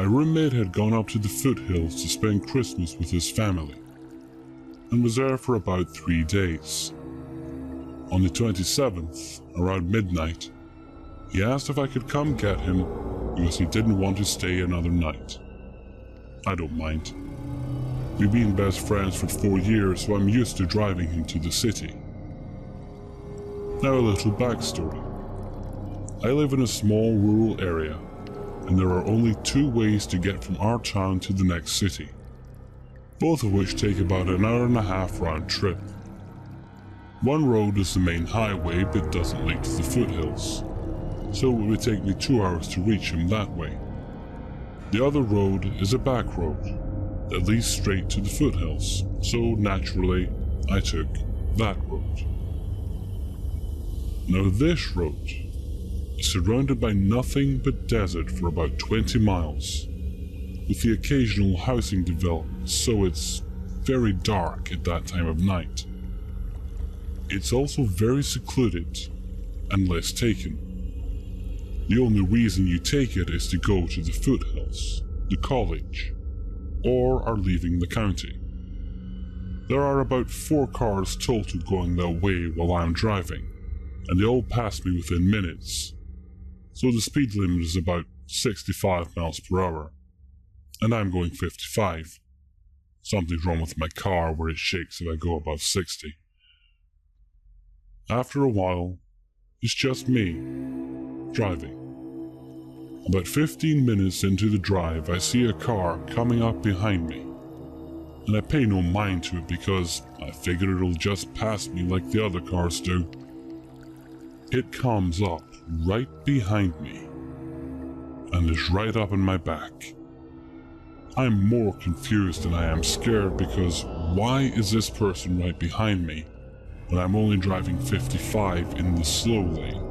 My roommate had gone up to the foothills to spend Christmas with his family and was there for about 3 days. On the 27th, around midnight, he asked if I could come get him because he didn't want to stay another night. I don't mind. We've been best friends for 4 years, so I'm used to driving him to the city. Now a little backstory. I live in a small rural area, and there are only 2 ways to get from our town to the next city, both of which take about an hour-and-a-half round trip. One road is the main highway but doesn't lead to the foothills, so it would take me 2 hours to reach him that way. The other road is a back road that leads straight to the foothills, so naturally I took that road. Now this road is surrounded by nothing but desert for about 20 miles, with the occasional housing development, so it's very dark at that time of night. It's also very secluded and less taken. The only reason you take it is to go to the foothills, the college, or are leaving the county. There are about 4 cars total going that way while I'm driving, and they all pass me within minutes. So the speed limit is about 65 miles per hour, and I'm going 55. Something's wrong with my car where it shakes if I go above 60. After a while, it's just me, driving. About 15 minutes into the drive, I see a car coming up behind me, and I pay no mind to it because I figure it'll just pass me like the other cars do. It comes up right behind me, and is right up in my back. I'm more confused than I am scared because why is this person right behind me when I'm only driving 55 in the slow lane?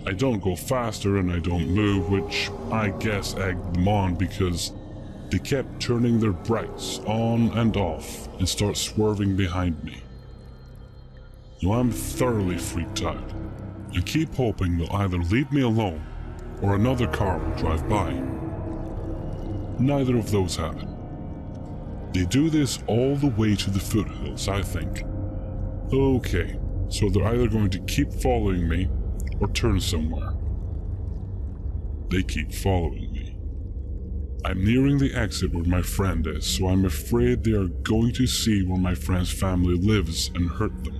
I don't go faster and I don't move, which I guess egged them on because they kept turning their brights on and off and start swerving behind me. Now I'm thoroughly freaked out and keep hoping they'll either leave me alone or another car will drive by. Neither of those happen. They do this all the way to the foothills, I think. Okay, so they're either going to keep following me or turn somewhere. They keep following me. I'm nearing the exit where my friend is, so I'm afraid they are going to see where my friend's family lives and hurt them.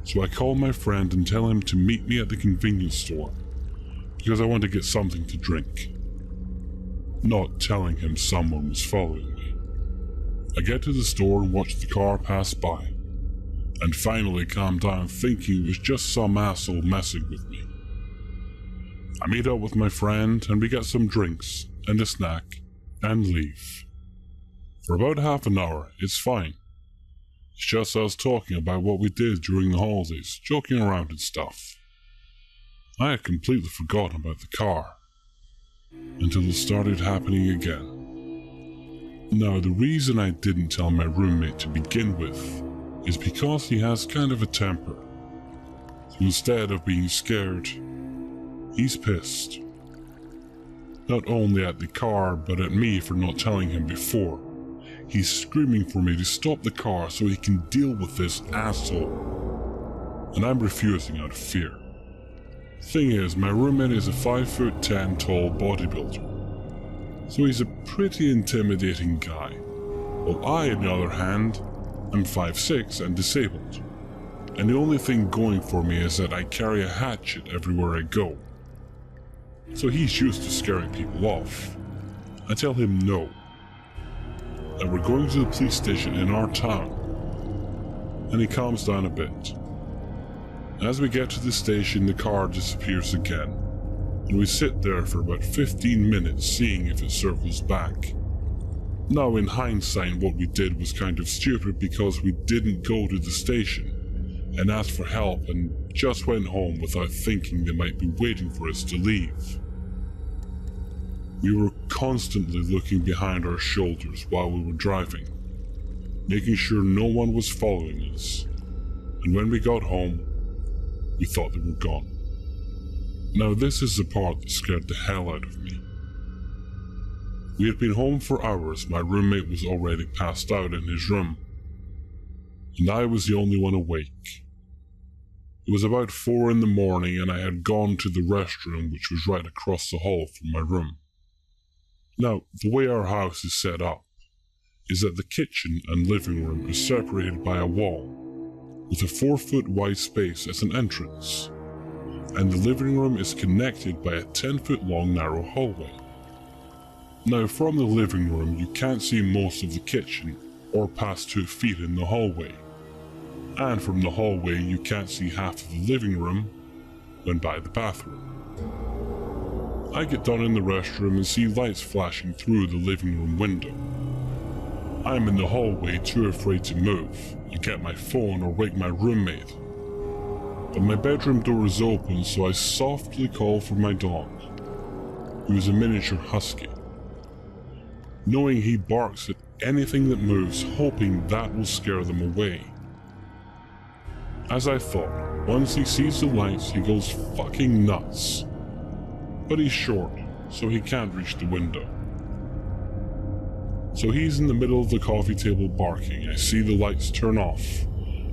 So I call my friend and tell him to meet me at the convenience store because I want to get something to drink. Not telling him someone was following me. I get to the store and watch the car pass by, and finally calm down thinking it was just some asshole messing with me. I meet up with my friend and we get some drinks and a snack and leave. For about half an hour, it's fine. It's just us talking about what we did during the holidays, joking around and stuff. I had completely forgotten about the car, until it started happening again. Now, the reason I didn't tell my roommate to begin with is because he has kind of a temper. So instead of being scared, he's pissed. Not only at the car, but at me for not telling him before. He's screaming for me to stop the car so he can deal with this asshole. And I'm refusing out of fear. Thing is, my roommate is a 5'10" tall bodybuilder, so he's a pretty intimidating guy, while I, on the other hand, am 5'6" and disabled, and the only thing going for me is that I carry a hatchet everywhere I go. So he's used to scaring people off. I tell him no, that we're going to the police station in our town, and he calms down a bit. As we get to the station, the car disappears again, and we sit there for about 15 minutes seeing if it circles back. Now, in hindsight, what we did was kind of stupid because we didn't go to the station and ask for help and just went home without thinking they might be waiting for us to leave. We were constantly looking behind our shoulders while we were driving, making sure no one was following us, and when we got home, we thought they were gone. Now this is the part that scared the hell out of me. We had been home for hours. My roommate was already passed out in his room, and I was the only one awake. It was about 4 in the morning, and I had gone to the restroom, which was right across the hall from my room. Now, the way our house is set up is that the kitchen and living room are separated by a wall, with a 4-foot wide space as an entrance, and the living room is connected by a 10-foot long narrow hallway. Now, from the living room, you can't see most of the kitchen or past 2 feet in the hallway, and from the hallway you can't see half of the living room when by the bathroom. I get down in the restroom and see lights flashing through the living room window. I'm in the hallway, too afraid to move and get my phone or wake my roommate. But my bedroom door is open, so I softly call for my dog, who is a miniature husky, knowing he barks at anything that moves, hoping that will scare them away. As I thought, once he sees the lights, he goes fucking nuts. But he's short, so he can't reach the window. So he's in the middle of the coffee table barking. I see the lights turn off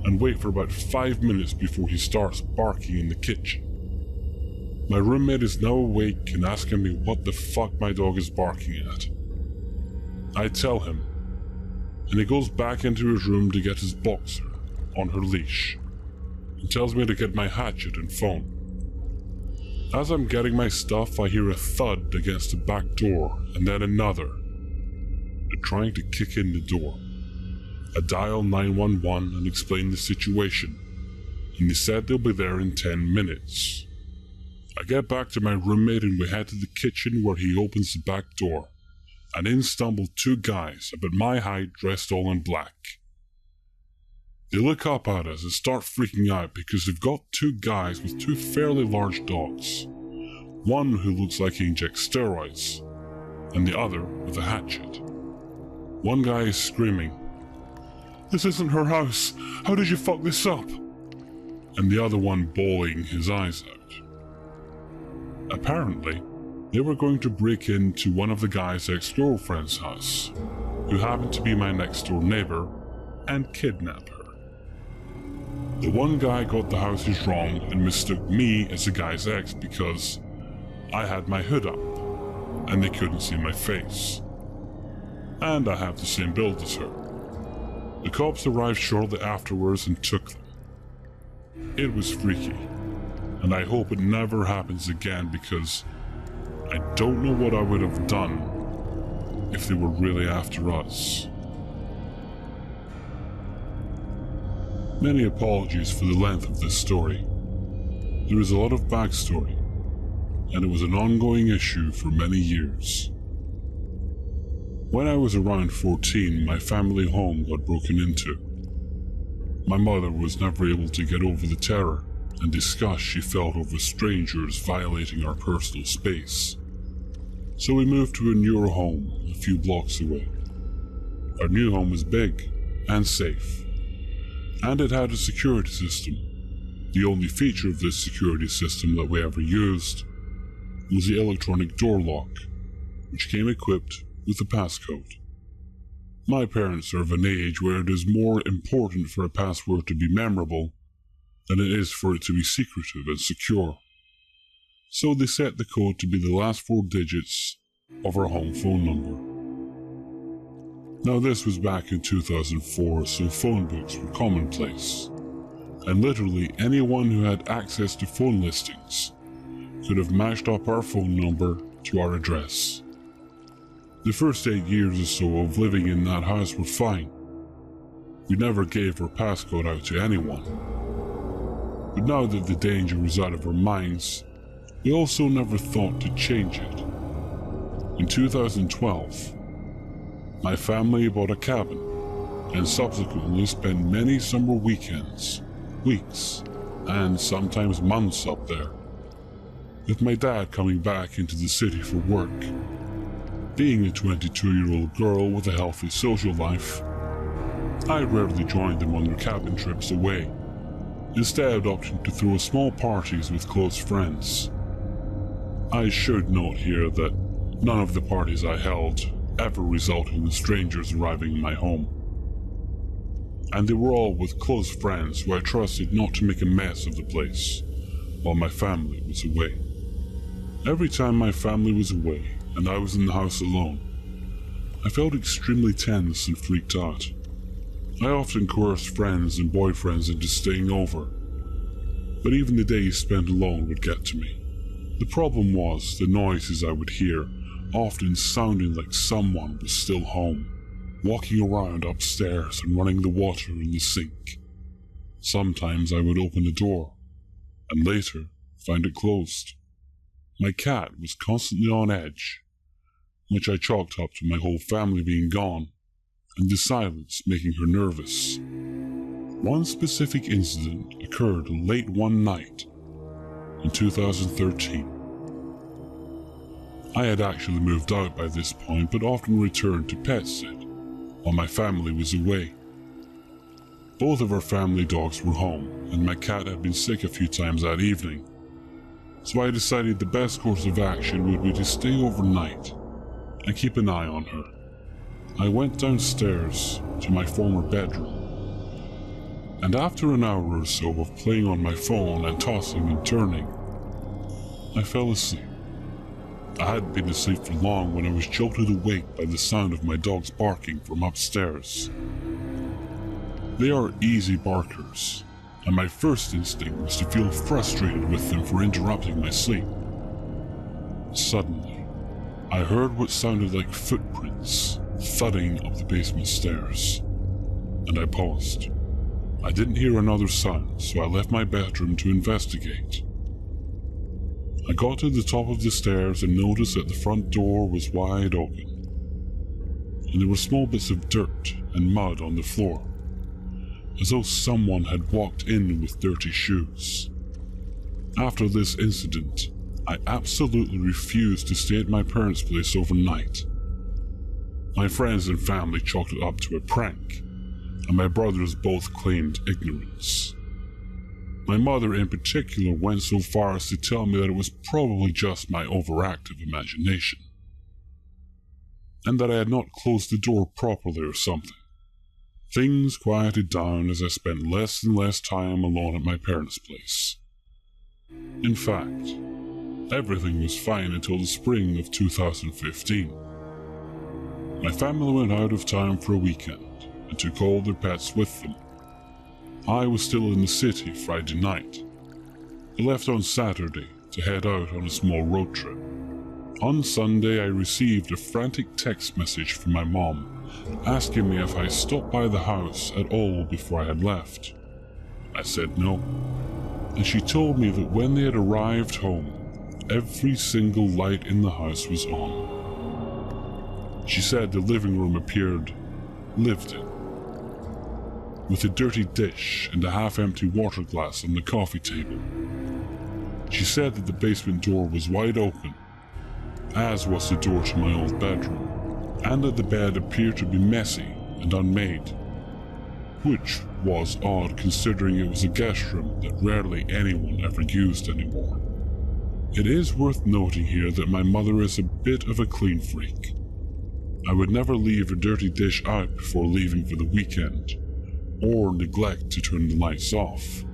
and wait for about 5 minutes before he starts barking in the kitchen. My roommate is now awake and asking me what the fuck my dog is barking at. I tell him, and he goes back into his room to get his boxer on her leash and tells me to get my hatchet and phone. As I'm getting my stuff, I hear a thud against the back door and then another. They're trying to kick in the door. I dial 911 and explain the situation, and they said they'll be there in 10 minutes. I get back to my roommate and we head to the kitchen where he opens the back door, and in stumble 2 guys about my height dressed all in black. They look up at us and start freaking out because they've got 2 guys with 2 fairly large dogs, one who looks like he injects steroids, and the other with a hatchet. One guy is screaming, "This isn't her house! How did you fuck this up?" And the other one bawling his eyes out. Apparently, they were going to break into one of the guy's ex-girlfriend's house, who happened to be my next-door neighbor, and kidnap her. The one guy got the houses wrong and mistook me as the guy's ex because I had my hood up, and they couldn't see my face. And I have the same build as her. The cops arrived shortly afterwards and took them. It was freaky, and I hope it never happens again because I don't know what I would have done if they were really after us. Many apologies for the length of this story. There is a lot of backstory, and it was an ongoing issue for many years. When I was around 14, my family home got broken into. My mother was never able to get over the terror and disgust she felt over strangers violating our personal space. So we moved to a newer home a few blocks away. Our new home was big and safe, and it had a security system. The only feature of this security system that we ever used was the electronic door lock, which came equipped with a passcode. My parents are of an age where it is more important for a password to be memorable than it is for it to be secretive and secure. So they set the code to be the last 4 digits of our home phone number. Now this was back in 2004, so phone books were commonplace, and literally anyone who had access to phone listings could have matched up our phone number to our address. The first 8 years or so of living in that house were fine. We never gave our passcode out to anyone. But now that the danger was out of our minds, we also never thought to change it. In 2012, my family bought a cabin and subsequently spent many summer weekends, weeks, and sometimes months up there, with my dad coming back into the city for work. Being a 22-year-old girl with a healthy social life, I rarely joined them on their cabin trips away, instead opting to throw small parties with close friends. I should note here that None of the parties I held ever resulted in strangers arriving in my home. And they were all with close friends who I trusted not to make a mess of the place while my family was away. Every time my family was away and I was in the house alone, I felt extremely tense and freaked out. I often coerced friends and boyfriends into staying over, but even the days spent alone would get to me. The problem was the noises I would hear, often sounding like someone was still home, walking around upstairs and running the water in the sink. Sometimes I would open the door, and later find it closed. My cat was constantly on edge, which I chalked up to my whole family being gone, and the silence making her nervous. One specific incident occurred late one night in 2013. I had actually moved out by this point, but often returned to pet sit while my family was away. Both of our family dogs were home, and my cat had been sick a few times that evening, so I decided the best course of action would be to stay overnight and keep an eye on her. I went downstairs to my former bedroom, and after an hour or so of playing on my phone and tossing and turning, I fell asleep. I hadn't been asleep for long when I was jolted awake by the sound of my dogs barking from upstairs. They are easy barkers, and my first instinct was to feel frustrated with them for interrupting my sleep. Suddenly, I heard what sounded like footprints thudding up the basement stairs, and I paused. I didn't hear another sound, so I left my bedroom to investigate. I got to the top of the stairs and noticed that the front door was wide open, and there were small bits of dirt and mud on the floor, as though someone had walked in with dirty shoes. After this incident, I absolutely refused to stay at my parents' place overnight. My friends and family chalked it up to a prank, and my brothers both claimed ignorance. My mother in particular went so far as to tell me that it was probably just my overactive imagination, and that I had not closed the door properly or something. Things quieted down as I spent less and less time alone at my parents' place. In fact, everything was fine until the spring of 2015. My family went out of town for a weekend and took all their pets with them. I was still in the city Friday night. I left on Saturday to head out on a small road trip. On Sunday, I received a frantic text message from my mom asking me if I stopped by the house at all before I had left. I said no, and she told me that when they had arrived home, every single light in the house was on. She said the living room appeared lived in, with a dirty dish and a half-empty water glass on the coffee table. She said that the basement door was wide open, as was the door to my old bedroom, and that the bed appeared to be messy and unmade, which was odd considering it was a guest room that rarely anyone ever used anymore. It is worth noting here that my mother is a bit of a clean freak. I would never leave a dirty dish out before leaving for the weekend, or neglect to turn the lights off.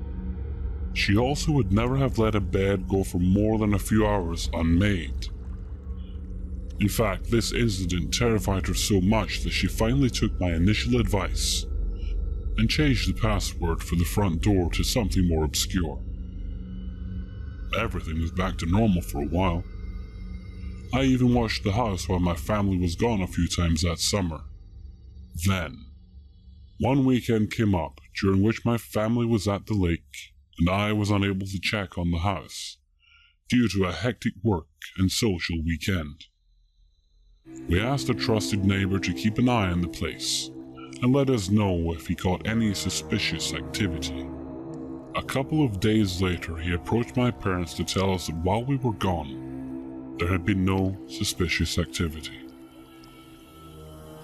She also would never have let a bed go for more than a few hours unmade. In fact, this incident terrified her so much that she finally took my initial advice and changed the password for the front door to something more obscure. Everything was back to normal for a while. I even watched the house while my family was gone a few times that summer. Then, one weekend came up during which my family was at the lake and I was unable to check on the house due to a hectic work and social weekend. We asked a trusted neighbor to keep an eye on the place and let us know if he caught any suspicious activity. A couple of days later, he approached my parents to tell us that while we were gone, there had been no suspicious activity.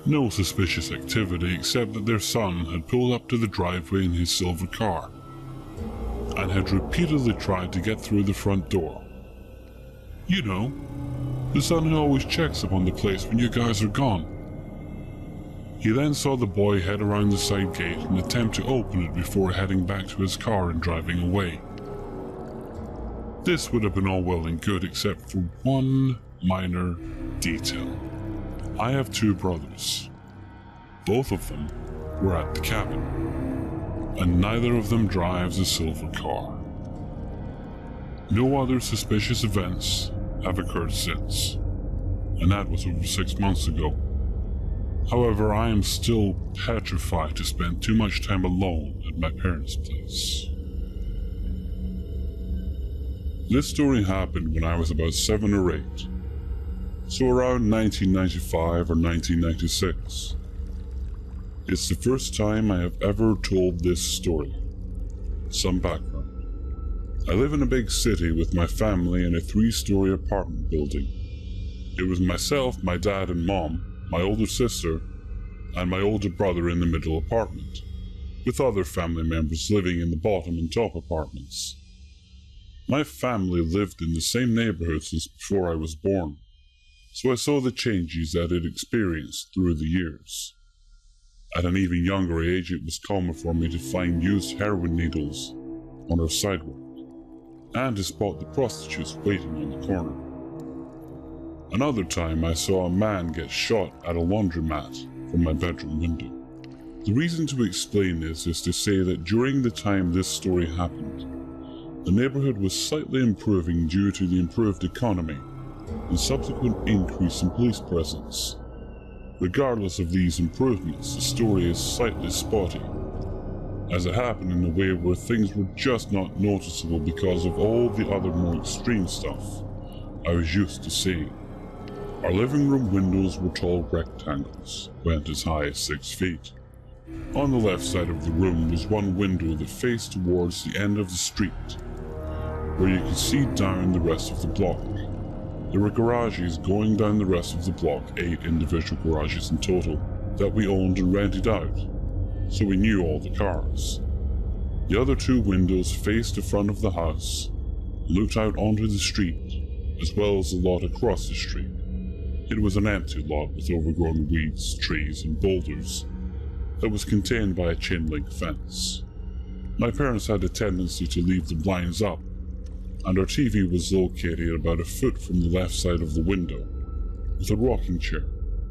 No suspicious activity except that their son had pulled up to the driveway in his silver car and had repeatedly tried to get through the front door. You know, The son who always checks up on the place when you guys are gone." He then saw the boy head around the side gate and attempt to open it before heading back to his car and driving away. This would have been all well and good except for one minor detail. I have two brothers. Both of them were at the cabin, and neither of them drives a silver car. No other suspicious events have occurred since, and that was over 6 months ago. However, I am still petrified to spend too much time alone at my parents' place. This story happened when I was about 7 or 8, so around 1995 or 1996. It's the first time I have ever told this story. Some background. I live in a big city with my family in a 3-story apartment building. It was myself, my dad and mom, my older sister, and my older brother in the middle apartment, with other family members living in the bottom and top apartments. My family lived in the same neighborhood since before I was born, so I saw the changes that it experienced through the years. At an even younger age, it was common for me to find used heroin needles on our sidewalk, and to spot the prostitutes waiting on the corner. Another time I saw a man get shot at a laundromat from my bedroom window. The reason to explain this is to say that during the time this story happened, the neighborhood was slightly improving due to the improved economy and subsequent increase in police presence. Regardless of these improvements, the story is slightly spotty, as it happened in a way where things were just not noticeable because of all the other more extreme stuff I was used to seeing. Our living room windows were tall rectangles, went as high as 6 feet. On the left side of the room was one window that faced towards the end of the street, where you could see down the rest of the block. There were garages going down the rest of the block, 8 individual garages in total, that we owned and rented out, so we knew all the cars. The other 2 windows faced the front of the house, looked out onto the street, as well as the lot across the street. It was an empty lot with overgrown weeds, trees, and boulders that was contained by a chain-link fence. My parents had a tendency to leave the blinds up, and our TV was located about a foot from the left side of the window, with a rocking chair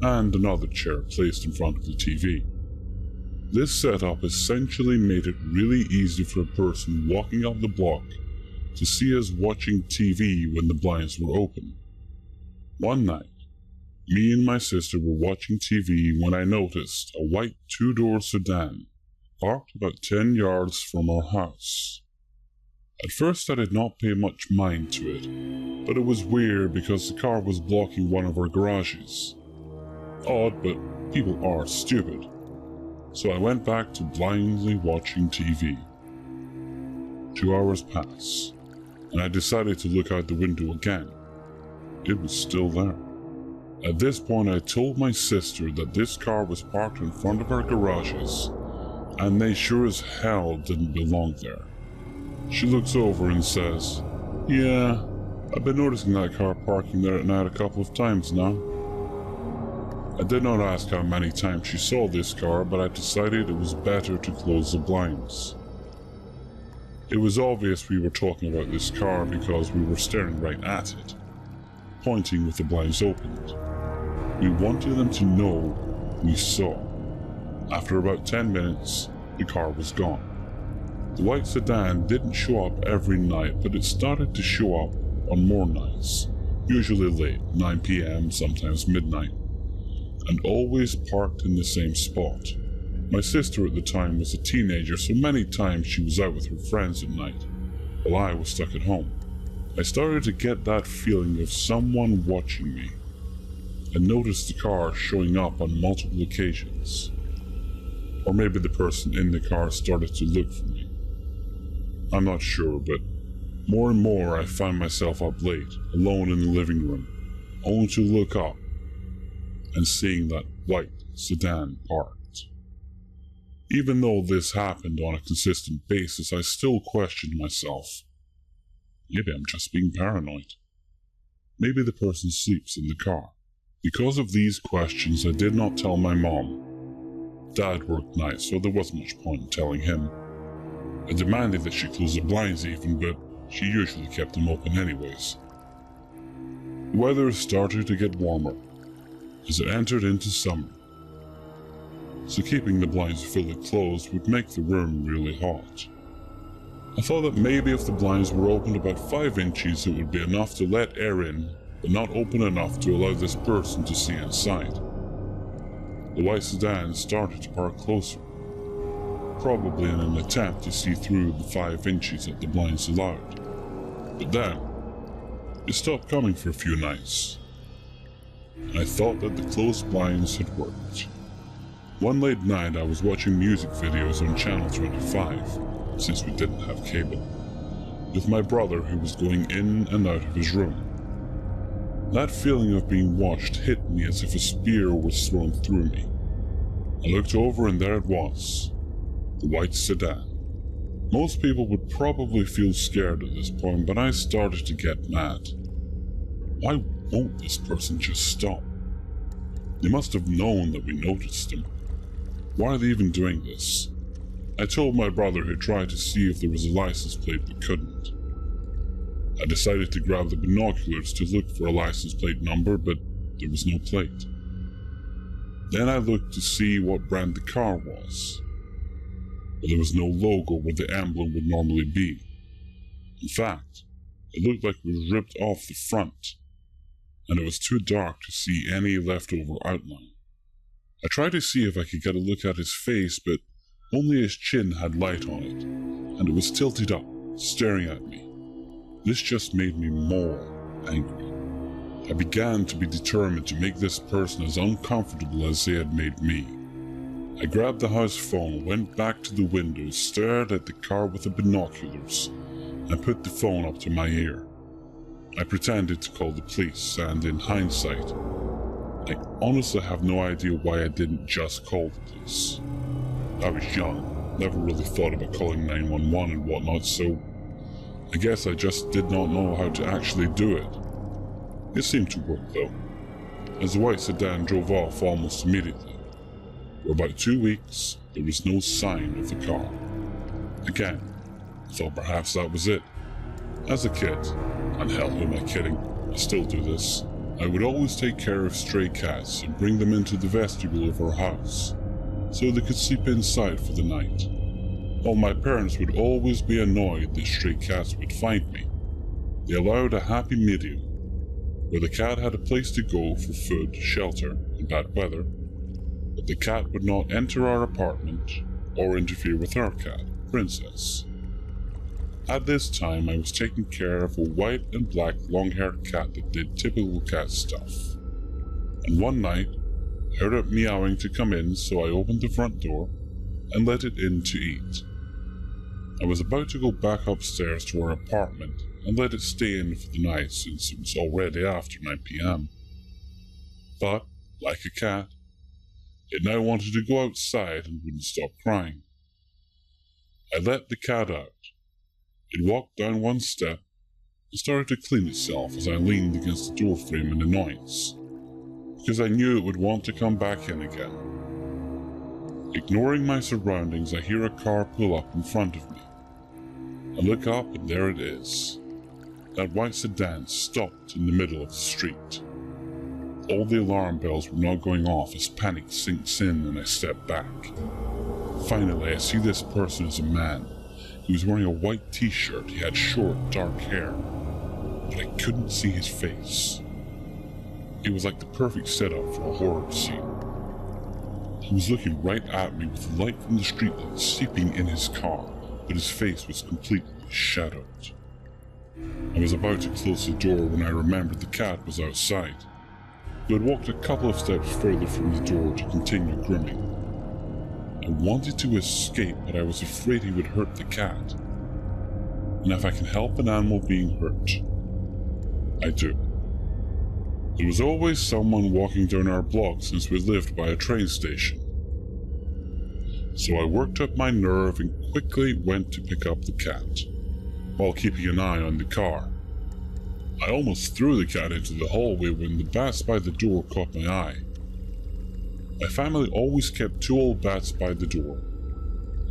and another chair placed in front of the TV. This setup essentially made it really easy for a person walking up the block to see us watching TV when the blinds were open. One night, me and my sister were watching TV when I noticed a white 2-door sedan parked about 10 yards from our house. At first I did not pay much mind to it, but it was weird because the car was blocking one of our garages. Odd, but people are stupid. So I went back to blindly watching TV. 2 hours pass, and I decided to look out the window again. It was still there. At this point, I told my sister that this car was parked in front of our garages, and they sure as hell didn't belong there. She looks over and says, "Yeah, I've been noticing that car parking there at night a couple of times now." I did not ask how many times she saw this car, but I decided it was better to close the blinds. It was obvious we were talking about this car because we were staring right at it, pointing with the blinds opened. We wanted them to know we saw. After about 10 minutes, the car was gone. The white sedan didn't show up every night, but it started to show up on more nights, usually late, 9 p.m., sometimes midnight, and always parked in the same spot. My sister at the time was a teenager, so many times she was out with her friends at night, while I was stuck at home. I started to get that feeling of someone watching me, and noticed the car showing up on multiple occasions. Or maybe the person in the car started to look for me. I'm not sure, but more and more I found myself up late, alone in the living room, only to look up and seeing that white sedan parked. Even though this happened on a consistent basis, I still questioned myself. Maybe I'm just being paranoid. Maybe the person sleeps in the car. Because of these questions, I did not tell my mom. Dad worked nights, so there wasn't much point in telling him. I demanded that she close the blinds even, but she usually kept them open anyways. The weather started to get warmer as it entered into summer, so keeping the blinds fully closed would make the room really hot. I thought that maybe if the blinds were opened about 5 inches, it would be enough to let air in, but not open enough to allow this person to see inside. The white sedan started to park closer, probably in an attempt to see through the 5 inches that the blinds allowed. But then, it stopped coming for a few nights. I thought that the closed blinds had worked. One late night I was watching music videos on Channel 25, since we didn't have cable, with my brother who was going in and out of his room. That feeling of being watched hit me as if a spear was thrown through me. I looked over and there it was, the white sedan. Most people would probably feel scared at this point, but I started to get mad. Why won't this person just stop? They must have known that we noticed them. Why are they even doing this? I told my brother who tried to see if there was a license plate but couldn't. I decided to grab the binoculars to look for a license plate number, but there was no plate. Then I looked to see what brand the car was, but there was no logo where the emblem would normally be. In fact, it looked like it was ripped off the front, and it was too dark to see any leftover outline. I tried to see if I could get a look at his face, but only his chin had light on it, and it was tilted up, staring at me. This just made me more angry. I began to be determined to make this person as uncomfortable as they had made me. I grabbed the house phone, went back to the window, stared at the car with the binoculars, and put the phone up to my ear. I pretended to call the police, and in hindsight, I honestly have no idea why I didn't just call the police. I was young, never really thought about calling 911 and whatnot, so I guess I just did not know how to actually do it. It seemed to work though, as the white sedan drove off almost immediately. For about 2 weeks, there was no sign of the car. Again, I thought perhaps that was it. As a kid, and hell, who am I kidding, I still do this, I would always take care of stray cats and bring them into the vestibule of our house, so they could sleep inside for the night. While my parents would always be annoyed that stray cats would find me, they allowed a happy medium, where the cat had a place to go for food, shelter, and bad weather, but the cat would not enter our apartment or interfere with our cat, Princess. At this time, I was taking care of a white and black long-haired cat that did typical cat stuff. And one night, I heard it meowing to come in, so I opened the front door and let it in to eat. I was about to go back upstairs to our apartment and let it stay in for the night since it was already after 9 p.m. But, like a cat, it now wanted to go outside and wouldn't stop crying. I let the cat out. It walked down one step and started to clean itself as I leaned against the doorframe in annoyance, because I knew it would want to come back in again. Ignoring my surroundings, I hear a car pull up in front of me. I look up and there it is. That white sedan stopped in the middle of the street. All the alarm bells were now going off as panic sinks in and I step back. Finally, I see this person as a man. He was wearing a white t-shirt, he had short, dark hair, but I couldn't see his face. It was like the perfect setup for a horror scene. He was looking right at me with the light from the streetlight seeping in his car, but his face was completely shadowed. I was about to close the door when I remembered the cat was outside. He had walked a couple of steps further from the door to continue grooming. I wanted to escape, but I was afraid he would hurt the cat. And if I can help an animal being hurt, I do. There was always someone walking down our block since we lived by a train station. So I worked up my nerve and quickly went to pick up the cat, while keeping an eye on the car. I almost threw the cat into the hallway when the bats by the door caught my eye. My family always kept 2 old bats by the door.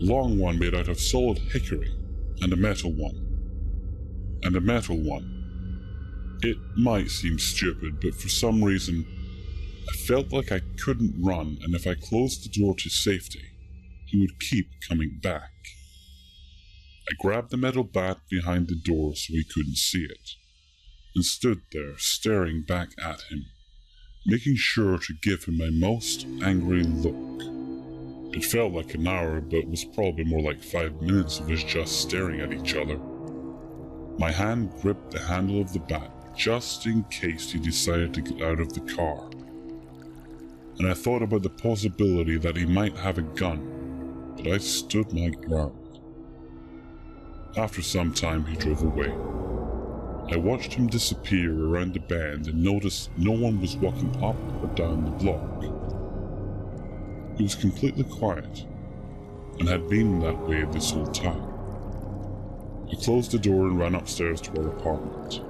A long one made out of solid hickory, and a metal one. It might seem stupid, but for some reason, I felt like I couldn't run, and if I closed the door to safety, he would keep coming back. I grabbed the metal bat behind the door so he couldn't see it, and stood there staring back at him, making sure to give him my most angry look. It felt like an hour, but was probably more like 5 minutes of us just staring at each other. My hand gripped the handle of the bat just in case he decided to get out of the car, and I thought about the possibility that he might have a gun, but I stood my ground. After some time he drove away. I watched him disappear around the bend and noticed no one was walking up or down the block. It was completely quiet, and had been that way this whole time. I closed the door and ran upstairs to our apartment.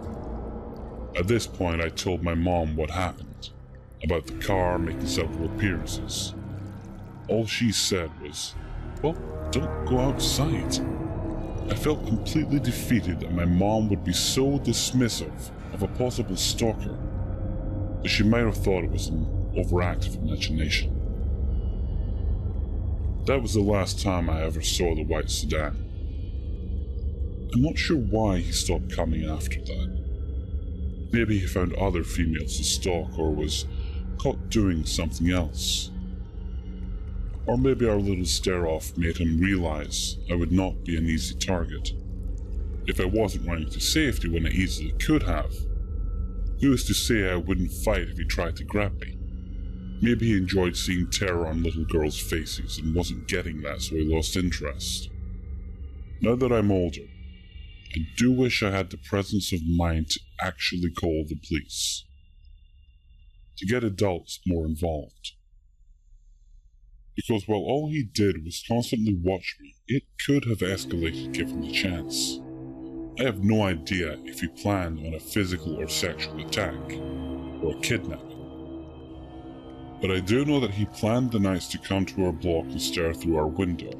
At this point I told my mom what happened, about the car making several appearances. All she said was, "Well, don't go outside." I felt completely defeated that my mom would be so dismissive of a possible stalker, but she might have thought it was an overactive imagination. That was the last time I ever saw the white sedan. I'm not sure why he stopped coming after that. Maybe he found other females to stalk or was caught doing something else. Or maybe our little stare-off made him realize I would not be an easy target. If I wasn't running to safety when I easily could have, who's to say I wouldn't fight if he tried to grab me? Maybe he enjoyed seeing terror on little girls' faces and wasn't getting that, so he lost interest. Now that I'm older, I do wish I had the presence of mind to actually call the police, to get adults more involved. Because while all he did was constantly watch me, it could have escalated given the chance. I have no idea if he planned on a physical or sexual attack, or a kidnapping. But I do know that he planned the nights to come to our block and stare through our window.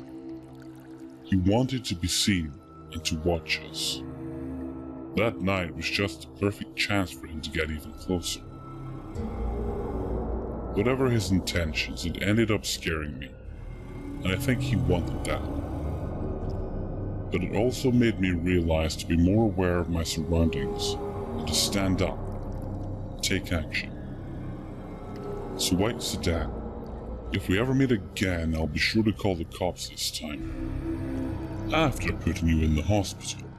He wanted to be seen and to watch us. That night was just the perfect chance for him to get even closer. Whatever his intentions, it ended up scaring me, and I think he wanted that. But it also made me realize to be more aware of my surroundings and to stand up, take action. So white sedan, if we ever meet again, I'll be sure to call the cops this time, after putting you in the hospital.